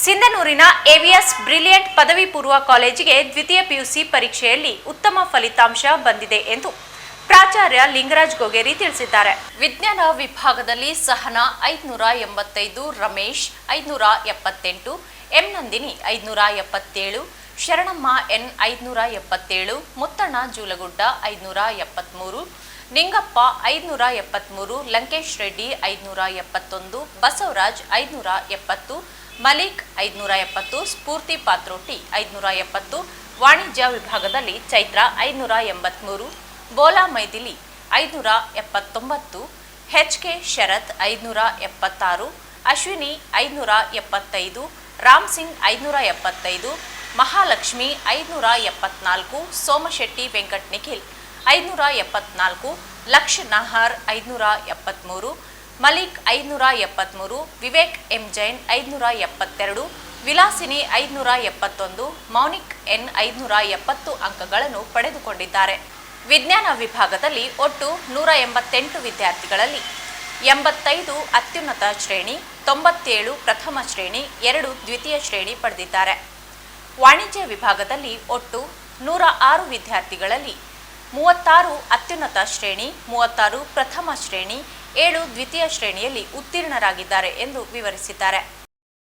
ಸಿಂಧನೂರಿನ ಎವಿಎಸ್ brilliant ಪದವಿ ಪೂರ್ವ ಕಾಲೇಜಿಗೆ ದ್ವಿತೀಯ ಪಿಯುಸಿ ಪರೀಕ್ಷೆಯಲ್ಲಿ ಉತ್ತಮ ಫಲಿತಾಂಶ ಬಂದಿದೆ ಎಂದು ಪ್ರಾಚಾರ್ಯ ಲಿಂಗರಾಜ್ ಗೋಗೇರಿ ತಿಳಿಸಿದ್ದಾರೆ. ವಿಜ್ಞಾನ ವಿಭಾಗದಲ್ಲಿ ಸಹನಾ 585, ರಮೇಶ್ 578, ಎಂ ನಂದಿನಿ 577, ಶರಣಮ್ಮ ಎನ್ 577, ಮುತ್ತಣ್ಣ ಜೂಲಗುಡ್ಡ 573, ನಿಂಗಪ್ಪ 573, ಲಂಕೇಶ್ ರೆಡ್ಡಿ 571, ಬಸವರಾಜ್ 570, ಮಲಿಕ್ 570, ಸ್ಫೂರ್ತಿ ಪಾತ್ರೋಟಿ 570, ವಾಣಿಜ್ಯ ವಿಭಾಗದಲ್ಲಿ ಚೈತ್ರ 583, ಬೋಲಾ ಮೈದಿಲಿ 579, ಎಚ್ಕೆ ಶರತ್ 576, ಅಶ್ವಿನಿ 575, ರಾಮ್ ಸಿಂಗ್ 575, ಮಹಾಲಕ್ಷ್ಮಿ 574, ಸೋಮಶೆಟ್ಟಿ ವೆಂಕಟ್ ನಿಖಿಲ್ 574, ಲಕ್ಷ್ ನಹಾರ್ 573, ಮಲಿಕ್ 573, ವಿವೇಕ್ ಎಂ ಜೈನ್ 572, ವಿಲಾಸಿನಿ 571, ಮೌನಿಕ್ ಎನ್ 570 ಅಂಕಗಳನ್ನು ಪಡೆದುಕೊಂಡಿದ್ದಾರೆ. ವಿಜ್ಞಾನ ವಿಭಾಗದಲ್ಲಿ ಒಟ್ಟು 188 ವಿದ್ಯಾರ್ಥಿಗಳಲ್ಲಿ 85 ಅತ್ಯುನ್ನತ ಶ್ರೇಣಿ, 97 ಪ್ರಥಮ ಶ್ರೇಣಿ, 2 ದ್ವಿತೀಯ ಶ್ರೇಣಿ ಪಡೆದಿದ್ದಾರೆ. ವಾಣಿಜ್ಯ ವಿಭಾಗದಲ್ಲಿ ಒಟ್ಟು 106 ವಿದ್ಯಾರ್ಥಿಗಳಲ್ಲಿ 36 ಅತ್ಯುನ್ನತ ಶ್ರೇಣಿ, 36 ಪ್ರಥಮ ಶ್ರೇಣಿ, 7 ದ್ವಿತೀಯ ಶ್ರೇಣಿಯಲ್ಲಿ ಉತ್ತೀರ್ಣರಾಗಿದ್ದಾರೆ ಎಂದು ವಿವರಿಸಿದ್ದಾರೆ.